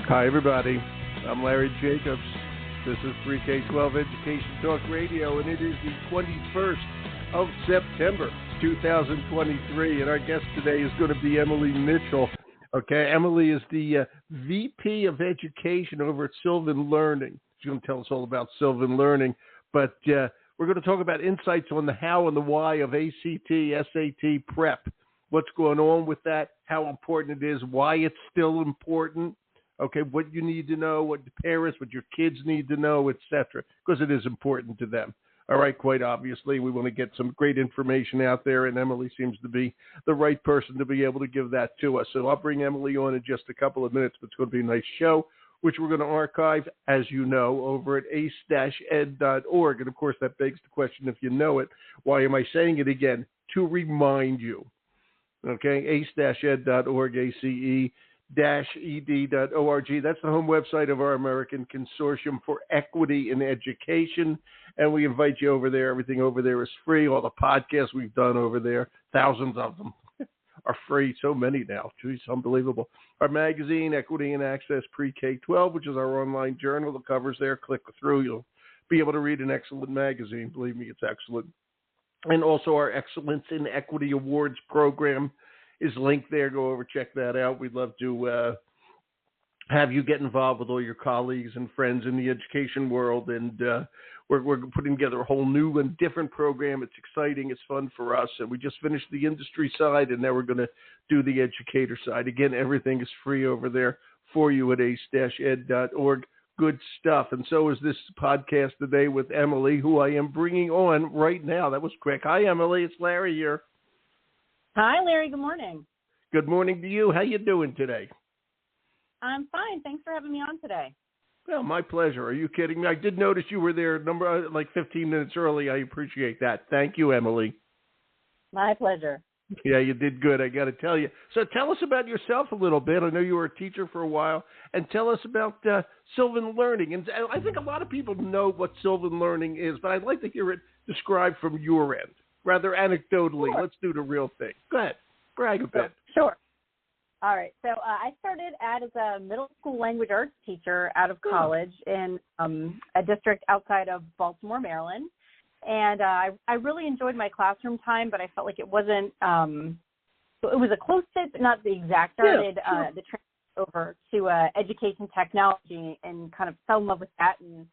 Hi, everybody. I'm Larry Jacobs. This is Pre-K-12 Education Talk Radio, and it is the 21st of September, 2023, and our guest today is going to be Emily Mitchell. Okay, Emily is the VP of Education over at Sylvan Learning. She's going to tell us all about Sylvan Learning, but we're going to talk about insights on the how and the why of ACT, SAT prep. What's going on with that, how important it is, why it's still important, okay, what you need to know, what the parents, what your kids need to know, etc., because it is important to them. All right, quite obviously, we want to get some great information out there, and Emily seems to be the right person to be able to give that to us. So I'll bring Emily on in just a couple of minutes, but it's going to be a nice show, which we're going to archive, as you know, over at ace-ed.org. And, of course, that begs the question, if you know it, why am I saying it again? To remind you. Okay, ace-ed.org, ACE-ed.org. That's the home website of our American Consortium for Equity in Education, and we invite you over there. Everything over there is free. All the podcasts we've done over there, thousands of them, are free. So many now. Jeez, unbelievable. Our magazine, Equity and Access Pre-K-12, which is our online journal. The cover's there. Click through. You'll be able to read an excellent magazine. Believe me, it's excellent. And also our Excellence in Equity Awards program is linked there. Go over, check that out. We'd love to have you get involved with all your colleagues and friends in the education world. And we're putting together a whole new and different program. It's exciting. It's fun for us. And we just finished the industry side, and now we're going to do the educator side. Again, everything is free over there for you at ace-ed.org. Good stuff. And so is this podcast today with Emily, who I am bringing on right now. That was quick. Hi, Emily. It's Larry here. Hi, Larry. Good morning. Good morning to you. How you doing today? I'm fine. Thanks for having me on today. Well, my pleasure. Are you kidding me? I did notice you were there like 15 minutes early. I appreciate that. Thank you, Emily. My pleasure. Yeah, you did good, I got to tell you. So tell us about yourself a little bit. I know you were a teacher for a while. And tell us about Sylvan Learning. And I think a lot of people know what Sylvan Learning is, but I'd like to hear it described from your end, rather anecdotally. Sure. Let's do the real thing. Go ahead. Brag a bit. Sure. All right. So I started out as a middle school language arts teacher out of college in a district outside of Baltimore, Maryland. And I really enjoyed my classroom time, but I felt like it wasn't so it was a close fit, but not the exact. Started the transition over to education technology and kind of fell in love with that. And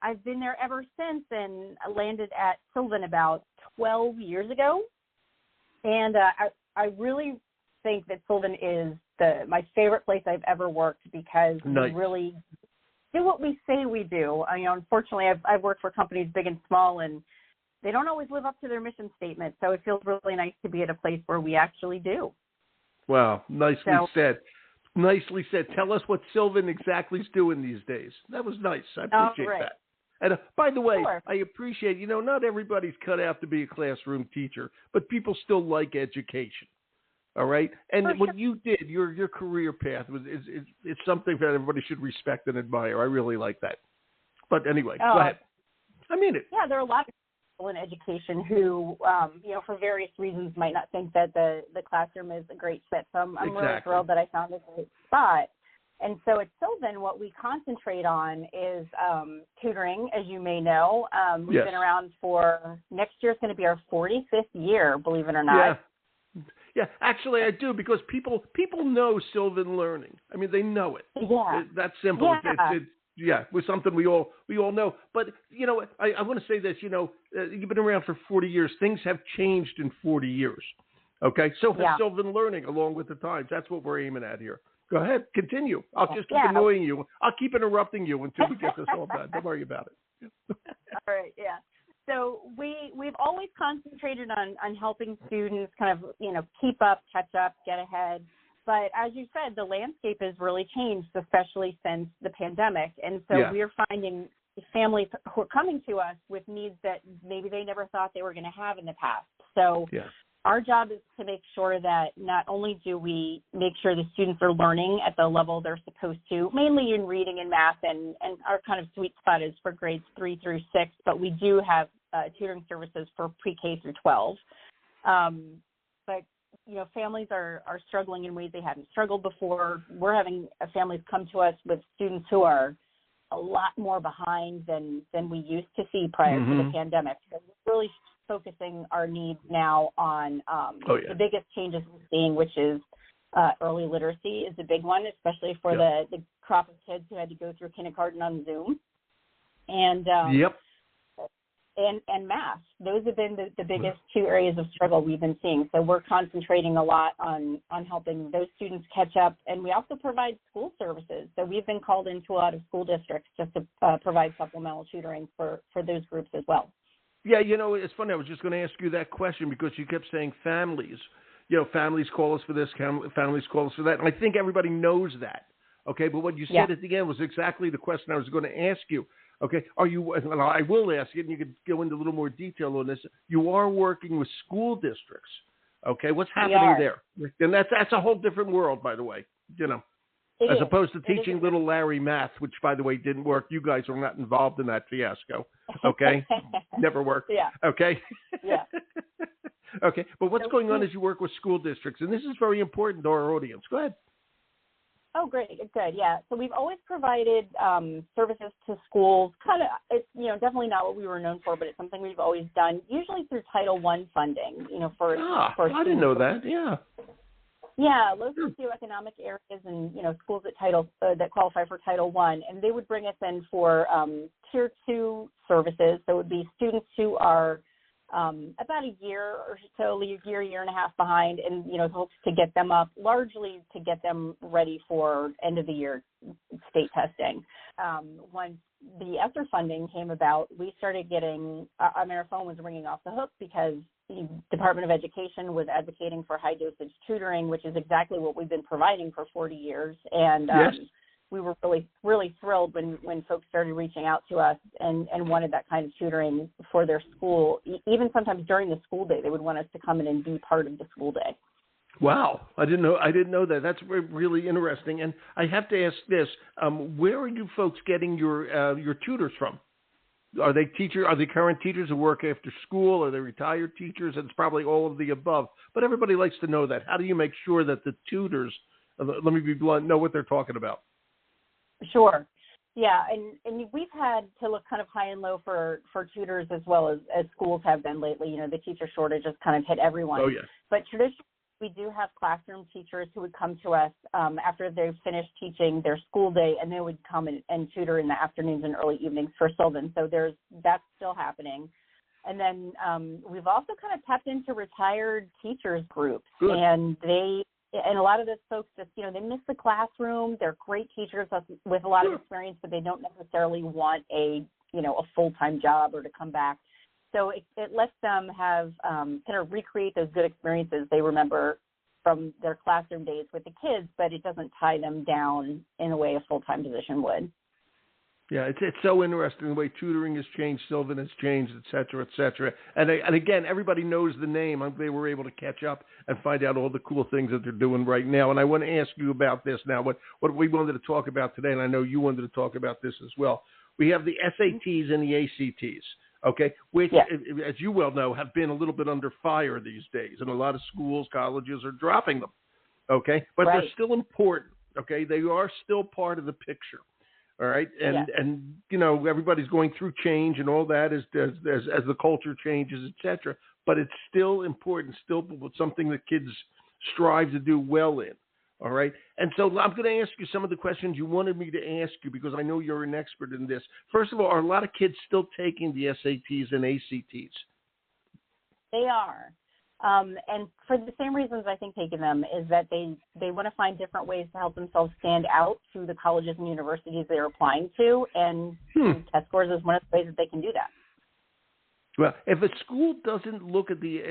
I've been there ever since, and I landed at Sylvan about 12 years ago. And I really think that Sylvan is my favorite place I've ever worked because we really do what we say we do. Unfortunately, I've worked for companies big and small, and they don't always live up to their mission statement. So it feels really nice to be at a place where we actually do. Wow, nicely said. Nicely said. Tell us what Sylvan exactly is doing these days. That was nice. I appreciate that. And by the way, sure. I appreciate, not everybody's cut out to be a classroom teacher, but people still like education. All right. And what you did, your career path it's something that everybody should respect and admire. I really like that. But anyway, go ahead. I mean it. Yeah, there are a lot of people in education who, for various reasons might not think that the classroom is a great fit. So I'm really thrilled that I found a great spot. And so at Sylvan, what we concentrate on is tutoring, as you may know. We've been around for, next year it's going to be our 45th year, believe it or not. Yeah, actually I do, because people know Sylvan Learning. I mean, they know it. Yeah. That's simple. Yeah. It was something we all know. But, I want to say this, you've been around for 40 years. Things have changed in 40 years. Okay? So has Sylvan Learning along with the times. That's what we're aiming at here. Go ahead. Continue. I'll just keep annoying you. I'll keep interrupting you until we get this all done. Don't worry about it. All right. Yeah. So we've always concentrated on helping students kind of, keep up, catch up, get ahead. But as you said, the landscape has really changed, especially since the pandemic. And so we're finding families who are coming to us with needs that maybe they never thought they were going to have in the past. So our job is to make sure that not only do we make sure the students are learning at the level they're supposed to, mainly in reading and math, and our kind of sweet spot is for grades 3 through 6, but we do have tutoring services for pre-K through 12. But families are struggling in ways they hadn't struggled before. We're having families come to us with students who are a lot more behind than we used to see prior to the pandemic. So we're really focusing our needs now on the biggest changes we're seeing, which is early literacy is a big one, especially for the crop of kids who had to go through kindergarten on Zoom. And and math. Those have been the biggest two areas of struggle we've been seeing. So we're concentrating a lot on helping those students catch up. And we also provide school services. So we've been called into a lot of school districts just to provide supplemental tutoring for those groups as well. Yeah, it's funny. I was just going to ask you that question because you kept saying families. Families call us for this, families call us for that. And I think everybody knows that. Okay, but what you said at the end was exactly the question I was going to ask you. Okay, are you? And I will ask you, and you could go into a little more detail on this. You are working with school districts. Okay, what's happening there? And that's a whole different world, by the way. As opposed to teaching little Larry math, which, by the way, didn't work. You guys were not involved in that fiasco. Okay, never worked. Yeah. Okay. Yeah. Okay, but what's going on as you work with school districts? And this is very important to our audience. Go ahead. Oh, great. Good. Yeah. So we've always provided services to schools. It's definitely not what we were known for, but it's something we've always done, usually through Title I funding, for I didn't know that. Yeah. Yeah, low socioeconomic areas and, schools that qualify for Title I, and they would bring us in for Tier 2 services. So it would be students who are about a year or so, a year and a half behind, and, hopes to get them up, largely to get them ready for end of the year state testing. Once the ESSER funding came about, we started getting, our phone was ringing off the hook because the Department of Education was advocating for high dosage tutoring, which is exactly what we've been providing for 40 years. And we were really, really thrilled when folks started reaching out to us and wanted that kind of tutoring for their school. Even sometimes during the school day, they would want us to come in and be part of the school day. Wow, I didn't know that. That's really interesting. And I have to ask this: where are you folks getting your tutors from? Are they current teachers who work after school? Are they retired teachers? It's probably all of the above. But everybody likes to know that. How do you make sure that the tutors, let me be blunt, know what they're talking about? Sure. Yeah, and we've had to look kind of high and low for tutors as well as schools have been lately. The teacher shortage has kind of hit everyone. Oh, yes. But traditionally, we do have classroom teachers who would come to us after they've finished teaching their school day, and they would come and tutor in the afternoons and early evenings for Sylvan. So that's still happening. And then we've also kind of tapped into retired teachers groups. Good. And a lot of those folks just, they miss the classroom. They're great teachers with a lot of experience, but they don't necessarily want a full-time job or to come back. So it lets them have kind of recreate those good experiences they remember from their classroom days with the kids, but it doesn't tie them down in the way a full-time position would. Yeah, it's so interesting the way tutoring has changed, Sylvan has changed, et cetera, et cetera. And again, everybody knows the name. They were able to catch up and find out all the cool things that they're doing right now. And I want to ask you about this now. What we wanted to talk about today, and I know you wanted to talk about this as well. We have the SATs and the ACTs. Okay, which, as you well know, have been a little bit under fire these days, and a lot of schools, colleges are dropping them. Okay, but they're still important. Okay, they are still part of the picture. All right, and everybody's going through change and all that as the culture changes, etc. But it's still important, still something that kids strive to do well in. All right. And so I'm going to ask you some of the questions you wanted me to ask you because I know you're an expert in this. First of all, are a lot of kids still taking the SATs and ACTs? They are. And for the same reasons I think taking them is that they want to find different ways to help themselves stand out through the colleges and universities they're applying to. And test scores is one of the ways that they can do that. Well, if a school doesn't look at the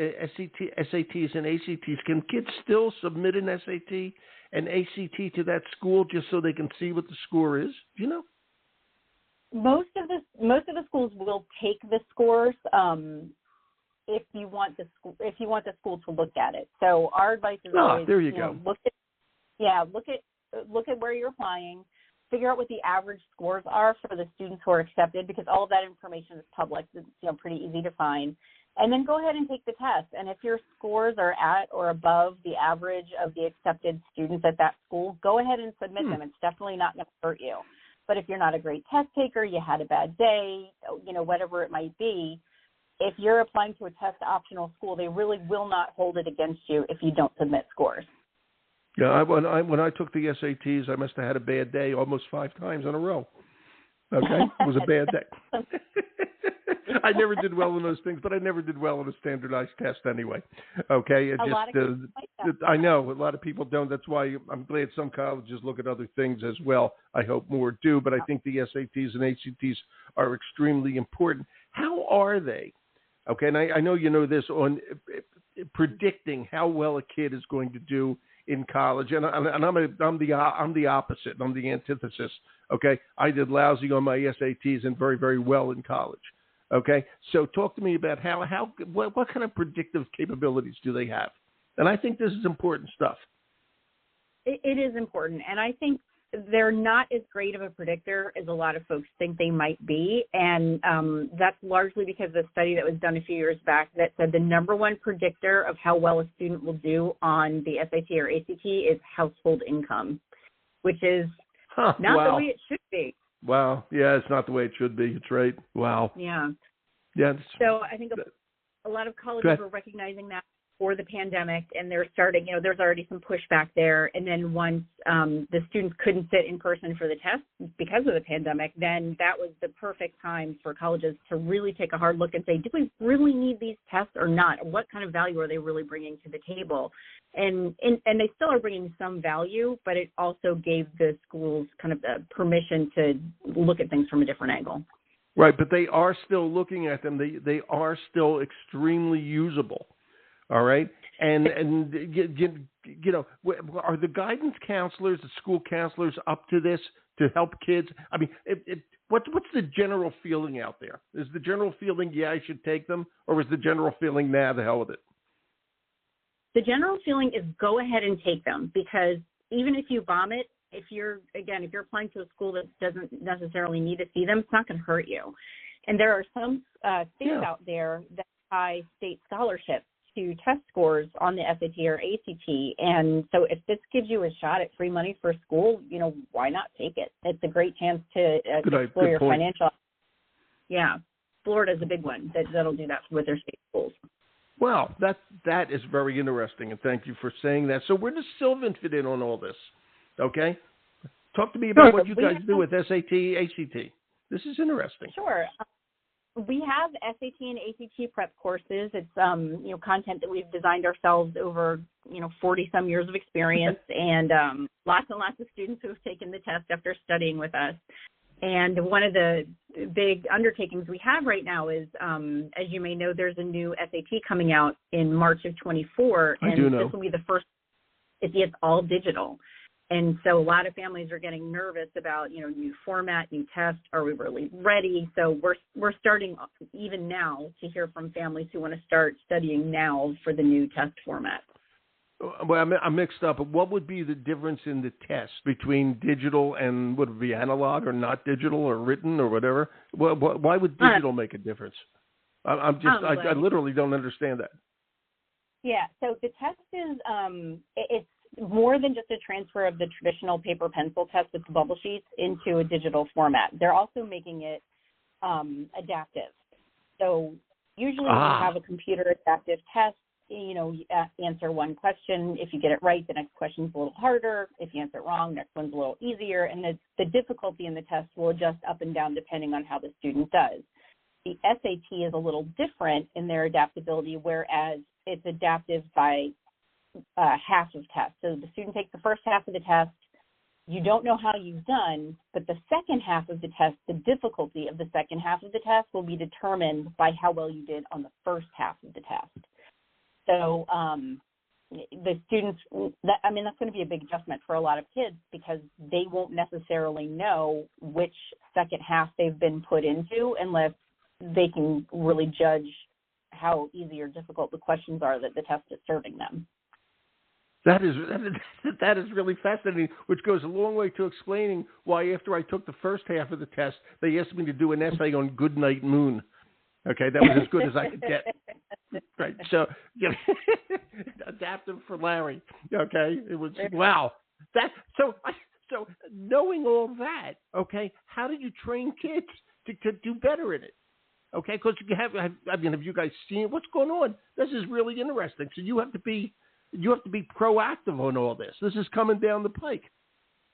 SATs and ACTs, can kids still submit an SAT and ACT to that school just so they can see what the score is? Do you know? Most of the schools will take the scores if you want the school to look at it. So our advice is always, there you go. Look at where you're applying. Figure out what the average scores are for the students who are accepted, because all of that information is public. It's pretty easy to find. And then go ahead and take the test. And if your scores are at or above the average of the accepted students at that school, go ahead and submit them. It's definitely not going to hurt you. But if you're not a great test taker, you had a bad day, whatever it might be, if you're applying to a test optional school, they really will not hold it against you if you don't submit scores. Yeah, when I took the SATs, I must have had a bad day almost 5 times in a row. Okay, it was a bad day. I never did well in those things, but I never did well in a standardized test anyway. Okay, I know a lot of people don't. That's why I'm glad some colleges look at other things as well. I hope more do, but I think the SATs and ACTs are extremely important. How are they? Okay, and I know you know this on predicting how well a kid is going to do in college, and I'm the opposite. I'm the antithesis. Okay, I did lousy on my SATs and very, very well in college. Okay, so talk to me about what kind of predictive capabilities do they have? And I think this is important stuff. It is important, and I think they're not as great of a predictor as a lot of folks think they might be, and that's largely because of the study that was done a few years back that said the number one predictor of how well a student will do on the SAT or ACT is household income, which is not the way it should be. Wow. Yeah, it's not the way it should be. It's right. Wow. Yeah. Yeah. So I think a lot of colleges were recognizing that for the pandemic, and they're starting, there's already some pushback there. And then once the students couldn't sit in person for the test because of the pandemic, then that was the perfect time for colleges to really take a hard look and say, do we really need these tests or not? What kind of value are they really bringing to the table? And they still are bringing some value, but it also gave the schools kind of the permission to look at things from a different angle. Right, but they are still looking at them. They are still extremely usable. All right, and are the guidance counselors, the school counselors, up to this to help kids? I mean, what's the general feeling out there? Is the general feeling, yeah, I should take them, or is the general feeling, nah, the hell with it? The general feeling is go ahead and take them, because even if you vomit, if you're applying to a school that doesn't necessarily need to see them, it's not going to hurt you. And there are some states out there that tie state scholarships to test scores on the SAT or ACT. And so if this gives you a shot at free money for school, why not take it? It's a great chance to explore your financial. Yeah. Florida's a big one that'll do that with their state schools. Well, that is very interesting, and thank you for saying that. So where does Sylvan fit in on all this? Okay? Talk to me about what you guys do with SAT, ACT. This is interesting. Sure. We have SAT and ACT prep courses. It's content that we've designed ourselves over 40 some years of experience, and lots and lots of students who have taken the test after studying with us. And one of the big undertakings we have right now is, as you may know, there's a new SAT coming out in March of 24, and this will be the first. It's all digital. And so a lot of families are getting nervous about, new format, new test. Are we really ready? So we're starting even now to hear from families who want to start studying now for the new test format. Well, I'm mixed up. What would be the difference in the test between digital and would it be analog or not digital or written or whatever? Why would digital make a difference? I literally don't understand that. Yeah. So the test is it's more than just a transfer of the traditional paper pencil test with the bubble sheets into a digital format. They're also making it adaptive. So usually we have a computer adaptive test. You answer one question. If you get it right, the next question's a little harder. If you answer it wrong, next one's a little easier. And the difficulty in the test will adjust up and down depending on how the student does. The SAT is a little different in their adaptability, whereas it's adaptive by half of test. So the student takes the first half of the test. You don't know how you've done, but the second half of the test, the difficulty of the second half of the test will be determined by how well you did on the first half of the test. So the students, that's going to be a big adjustment for a lot of kids because they won't necessarily know which second half they've been put into unless they can really judge how easy or difficult the questions are that the test is serving them. That is really fascinating, which goes a long way to explaining why after I took the first half of the test, they asked me to do an essay on Goodnight Moon. Okay, that was as good as I could get. Right. So, adaptive for Larry. Okay. It was, wow. So knowing all that, okay, how did you train kids to do better in it? Okay. Because have you guys seen what's going on? This is really interesting. So you have to be proactive on all this. This is coming down the pike.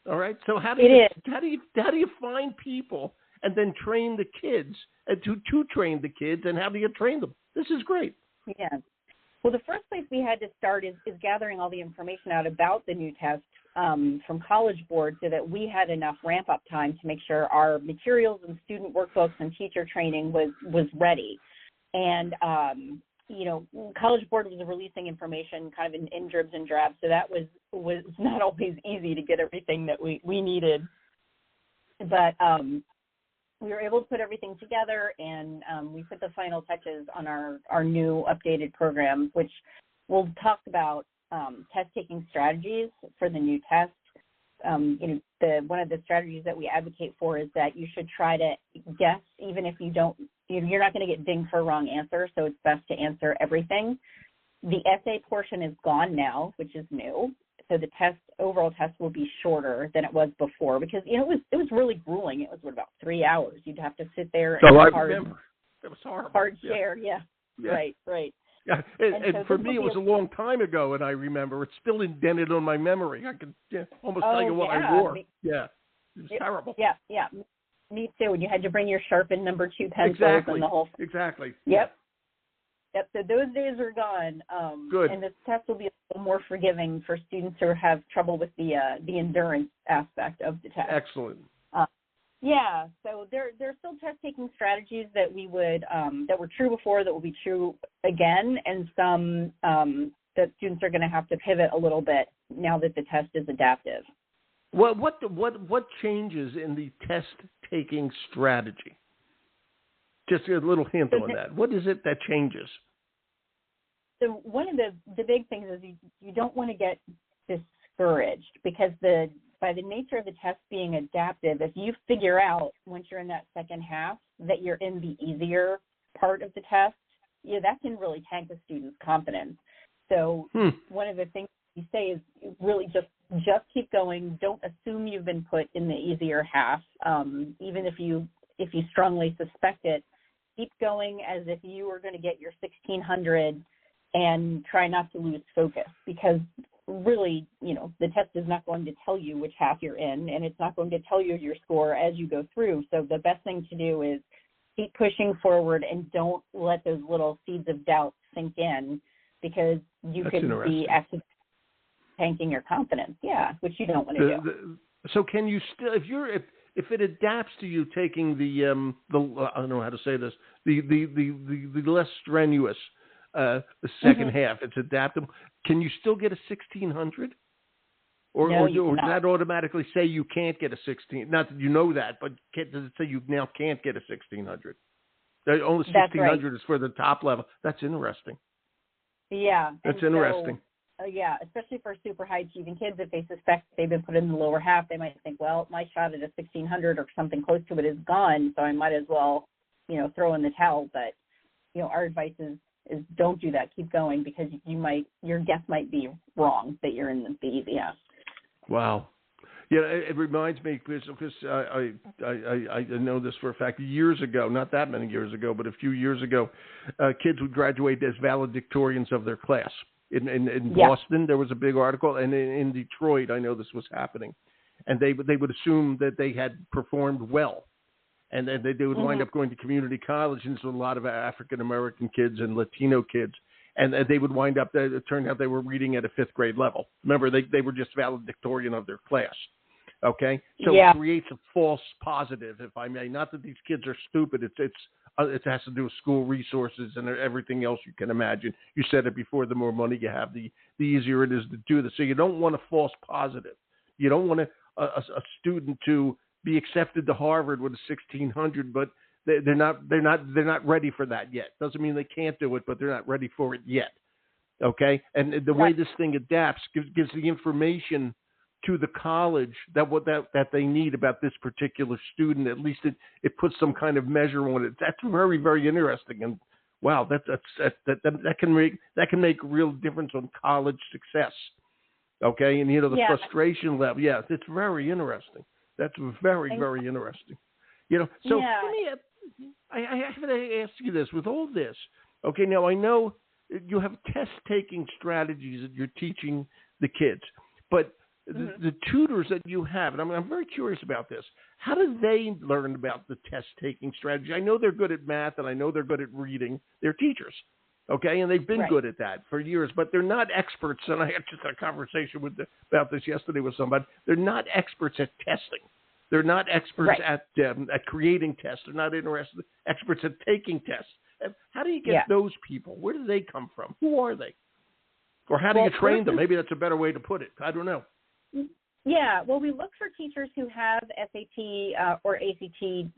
All right. So how do you find people and then train the kids and to train the kids, and how do you train them? This is great. Yeah. Well, the first place we had to start is gathering all the information out about the new test from College Board so that we had enough ramp-up time to make sure our materials and student workbooks and teacher training was ready. And, College Board was releasing information kind of in dribs and drabs, so that was not always easy to get everything that we needed. But we were able to put everything together, and we put the final touches on our new updated program, which will talk about test-taking strategies for the new test. One of the strategies that we advocate for is that you should try to guess, even if you're not going to get dinged for a wrong answer, so it's best to answer everything. The essay portion is gone now, which is new. So the overall test will be shorter than it was before because, it was really grueling. It was about 3 hours. You'd have to sit there and remember. It was horrible. Hard share, yeah. Right. Yeah, and for me, it was a long time ago, and I remember it's still indented on my memory. I can almost tell you what I wore. It was terrible. Yeah. Me too. And you had to bring your sharpened number 2 pencils and the whole. Exactly. Yep. So those days are gone. Good. And the test will be a little more forgiving for students who have trouble with the endurance aspect of the test. Excellent. So there are still test-taking strategies that that were true before that will be true again, and some that students are going to have to pivot a little bit now that the test is adaptive. What changes in the test-taking strategy? Just a little hint on that. What is it that changes? So one of the big things is you don't want to get discouraged because by the nature of the test being adaptive, if you figure out once you're in that second half that you're in the easier part of the test, that can really tank the student's confidence. So one of the things we say is really just keep going. Don't assume you've been put in the easier half. Even if you strongly suspect it, keep going as if you were going to get your 1600 and try not to lose focus because really, the test is not going to tell you which half you're in, and it's not going to tell you your score as you go through. So the best thing to do is keep pushing forward and don't let those little seeds of doubt sink in because you could be actually tanking your confidence. Yeah, which you don't want to do. So can you still, if it adapts to you taking the I don't know how to say this, the less strenuous the second half, it's adaptable. Can you still get a 1600? Or does that automatically say you can't get a 16? Not that you know that, but does it say you now can't get a 1600? Only 1600 is for the top level. That's interesting. Yeah. That's interesting. Especially for super high achieving kids, if they suspect they've been put in the lower half, they might think, well, my shot at a 1600 or something close to it is gone, so I might as well, throw in the towel. But, our advice is don't do that. Keep going because your guess might be wrong that you're in the easy half. Wow. Yeah, it reminds me because I know this for a fact. Years ago, not that many years ago, but a few years ago, kids would graduate as valedictorians of their class. In Boston, there was a big article, and in Detroit, I know this was happening, and they would assume that they had performed well, and then they would wind up going to community college, and so a lot of African American kids and Latino kids. And they would wind up, it turned out they were reading at a fifth grade level. Remember, they were just valedictorian of their class. Okay? So it creates a false positive, if I may. Not that these kids are stupid. It has to do with school resources and everything else you can imagine. You said it before, the more money you have, the easier it is to do this. So you don't want a false positive. You don't want a student to be accepted to Harvard with a 1600, but they're not ready for that yet. Doesn't mean they can't do it, but they're not ready for it yet. Okay, and the way this thing adapts gives the information to the college that they need about this particular student. At least it puts some kind of measure on it. That's very, very interesting. And wow, that can make real difference on college success. Okay, and the frustration level. Yeah, it's very interesting. That's very, very interesting. So let me. I have to ask you this. With all this, okay, now I know you have test-taking strategies that you're teaching the kids, but the tutors that you have, and I'm very curious about this. How do they learn about the test-taking strategy? I know they're good at math, and I know they're good at reading. They're teachers, okay, and they've been good at that for years, but they're not experts. And I had just a conversation about this yesterday with somebody. They're not experts at testing. They're not experts at creating tests. They're not experts at taking tests. How do you get those people? Where do they come from? Who are they? Or how do you train them? Maybe that's a better way to put it. I don't know. Yeah, well, we look for teachers who have SAT or ACT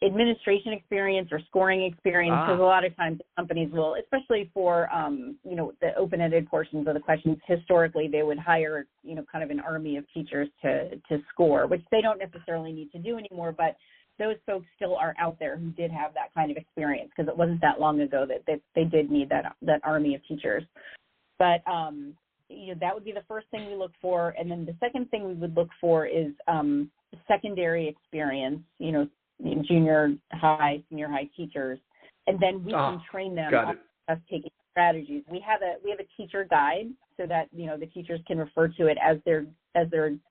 administration experience or scoring experience, because a lot of times companies will, especially for, the open-ended portions of the questions, historically they would hire, kind of an army of teachers to score, which they don't necessarily need to do anymore, but those folks still are out there who did have that kind of experience, because it wasn't that long ago that they did need that army of teachers. But, that would be the first thing we look for. And then the second thing we would look for is secondary experience, junior high, senior high teachers. And then we can train them on test-taking strategies. We have a teacher guide so that, the teachers can refer to it as they're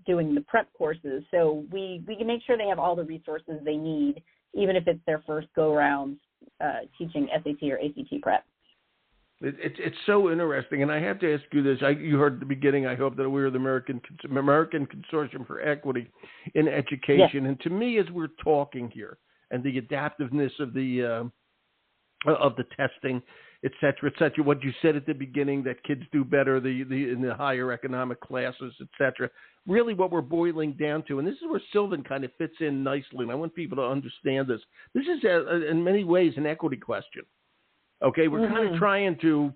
doing the prep courses. So we can make sure they have all the resources they need, even if it's their first go-around teaching SAT or ACT prep. It's so interesting, and I have to ask you this. You heard at the beginning, I hope, that we're the American Consortium for Equity in Education. And to me, as we're talking here, and the adaptiveness of the testing, et cetera, what you said at the beginning, that kids do better in the higher economic classes, et cetera, really what we're boiling down to, and this is where Sylvan kind of fits in nicely, and I want people to understand this. This is, in many ways, an equity question. Okay, we're kind of trying to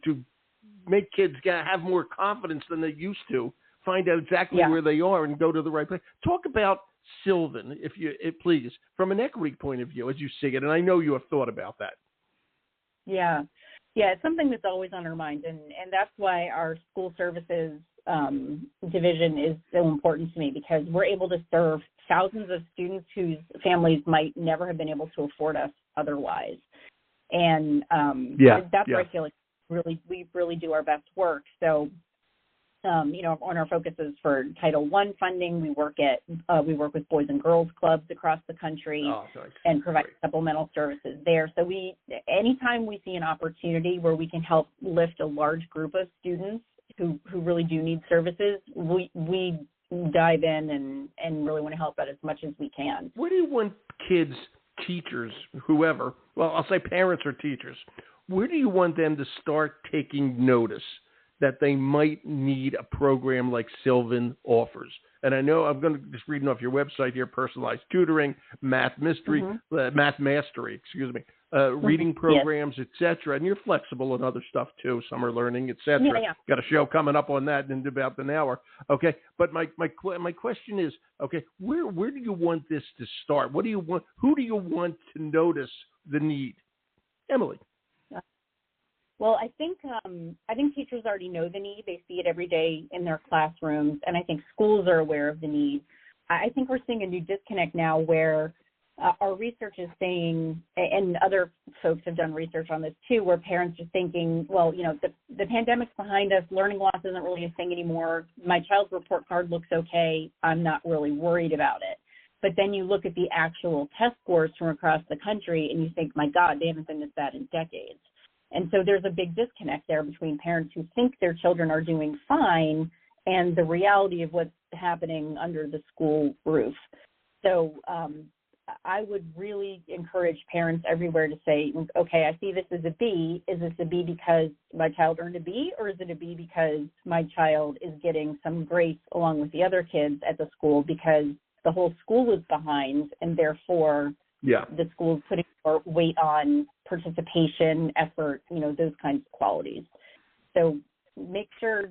make kids have more confidence than they used to, find out exactly where they are and go to the right place. Talk about Sylvan, if please, from an equity point of view, as you see it, and I know you have thought about that. Yeah, it's something that's always on our mind, and that's why our school services division is so important to me, because we're able to serve thousands of students whose families might never have been able to afford us otherwise. And that's where I feel like we really do our best work. So, on our focuses for Title I funding, we work with Boys and Girls Clubs across the country and provide supplemental services there. So anytime we see an opportunity where we can help lift a large group of students who really do need services, we dive in and really want to help out as much as we can. Where do you want kids, teachers, whoever, well, I'll say parents or teachers, where do you want them to start taking notice that they might need a program like Sylvan offers? And I know I'm going to just reading off your website here: personalized tutoring, math mastery, reading programs, etc. And you're flexible on other stuff too, summer learning, etc. Got a show coming up on that in about an hour. Okay, but my question is, okay, where do you want this to start? What do you want? Who do you want to notice the need? Emily. Well, I think teachers already know the need. They see it every day in their classrooms, and I think schools are aware of the need. I think we're seeing a new disconnect now where our research is saying, and other folks have done research on this too, where parents are thinking, well, the pandemic's behind us, learning loss isn't really a thing anymore. My child's report card looks okay. I'm not really worried about it. But then you look at the actual test scores from across the country and you think, my God, they haven't been this bad in decades. And so there's a big disconnect there between parents who think their children are doing fine and the reality of what's happening under the school roof. So I would really encourage parents everywhere to say, okay, I see this as a B. Is this a B because my child earned a B, or is it a B because my child is getting some grace along with the other kids at the school because the whole school is behind, and therefore the school is putting more weight on participation, effort, those kinds of qualities. So make sure,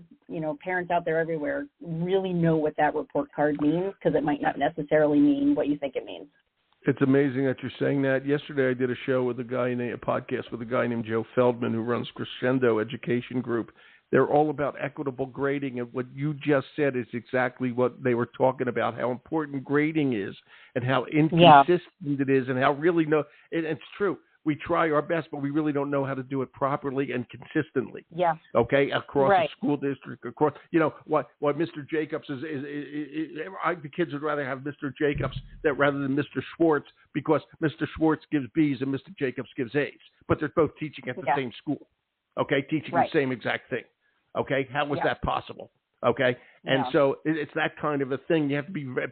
parents out there everywhere really know what that report card means, because it might not necessarily mean what you think it means. It's amazing that you're saying that. Yesterday, I did a podcast with a guy named Joe Feldman, who runs Crescendo Education Group. They're all about equitable grading, and what you just said is exactly what they were talking about, how important grading is and how inconsistent it is, and how really it's true. We try our best, but we really don't know how to do it properly and consistently. Yeah. Okay, across the school district, across. What Mr. Jacobs is the kids would rather have Mr. Jacobs rather than Mr. Schwartz, because Mr. Schwartz gives B's and Mr. Jacobs gives A's, but they're both teaching at the same school. Okay, teaching the same exact thing. Okay, how was that possible? Okay, and so it's that kind of a thing.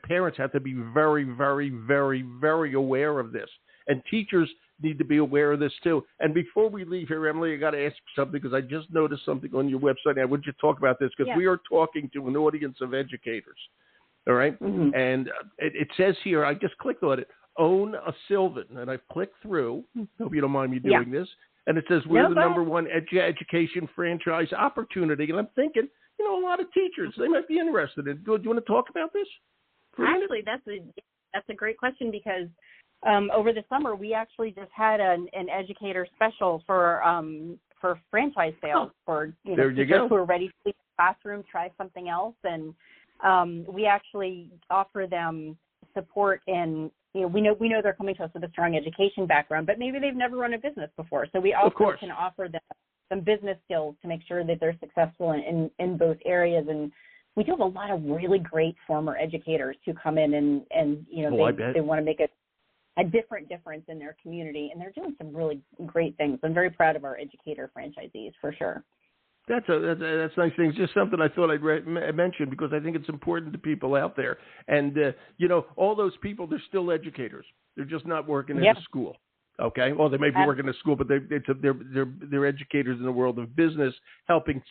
Parents have to be very, very, very, very aware of this, and teachers need to be aware of this too. And before we leave here, Emily, I got to ask you something, because I just noticed something on your website. I want you to talk about this, because we are talking to an audience of educators. All right, and it says here, I just clicked on it, own a Sylvan, and I've clicked through. Hope you don't mind me doing this. And it says we're the number one education franchise opportunity. And I'm thinking, a lot of teachers, they might be interested in. Do you want to talk about this? Actually, that's a great question, because over the summer we actually just had an educator special for franchise sales for teachers who are ready to leave the classroom, try something else, and we actually offer them support in. We know they're coming to us with a strong education background, but maybe they've never run a business before. So we also can offer them some business skills to make sure that they're successful in both areas. And we do have a lot of really great former educators who come in and they want to make a different difference in their community, and they're doing some really great things. I'm very proud of our educator franchisees, for sure. That's nice thing. It's just something I thought I'd mention, because I think it's important to people out there. And, all those people, they're still educators. They're just not working at a school. Okay? Well, they may be working at a school, but they're educators in the world of business,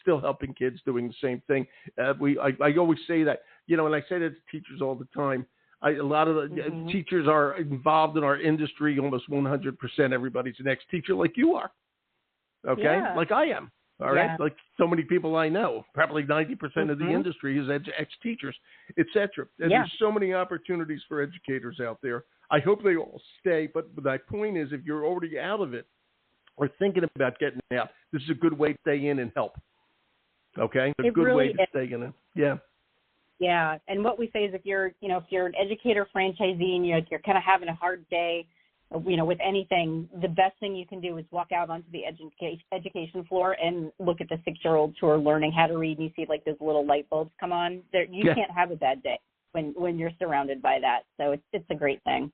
still helping kids doing the same thing. I always say that, and I say that to teachers all the time. A lot of the teachers are involved in our industry, almost 100%. Everybody's an ex-teacher like you are. Okay? Like I am. All right, like so many people I know, probably 90% of the industry is ex-teachers, et cetera. And there's so many opportunities for educators out there. I hope they all stay. But my point is, if you're already out of it or thinking about getting out, this is a good way to stay in and help. Okay, a good way to stay in it. Yeah. Yeah, and what we say is, if you're an educator franchisee and you're kind of having a hard day, with anything, the best thing you can do is walk out onto the education floor and look at the 6-year-olds who are learning how to read, and you see like those little light bulbs come on. You can't have a bad day when you're surrounded by that. So it's a great thing.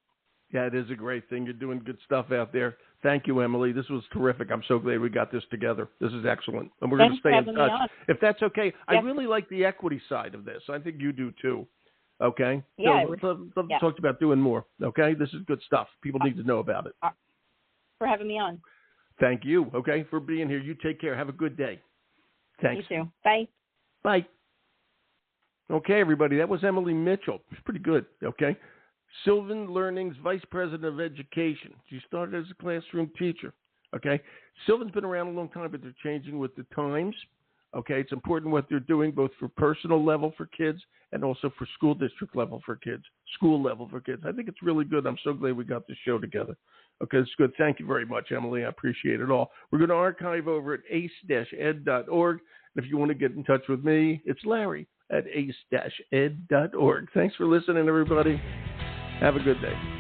Yeah, it is a great thing. You're doing good stuff out there. Thank you, Emily. This was terrific. I'm so glad we got this together. This is excellent. And we're going to stay in touch. If that's okay. I really like the equity side of this. I think you do too. Okay? Yeah. So, let's talk about doing more. Okay? This is good stuff. People need to know about it. For having me on. Thank you. Okay? For being here. You take care. Have a good day. Thanks. You too. Bye. Bye. Okay, everybody. That was Emily Mitchell. She's pretty good. Okay? Sylvan Learning's Vice President of Education. She started as a classroom teacher. Okay? Sylvan's been around a long time, but they're changing with the times. Okay? It's important what they're doing, both for personal level for kids and also for school district level for kids, school level for kids. I think it's really good. I'm so glad we got this show together. Okay, it's good. Thank you very much, Emily. I appreciate it all. We're going to archive over at ace-ed.org. And if you want to get in touch with me, it's Larry at ace-ed.org. Thanks for listening, everybody. Have a good day.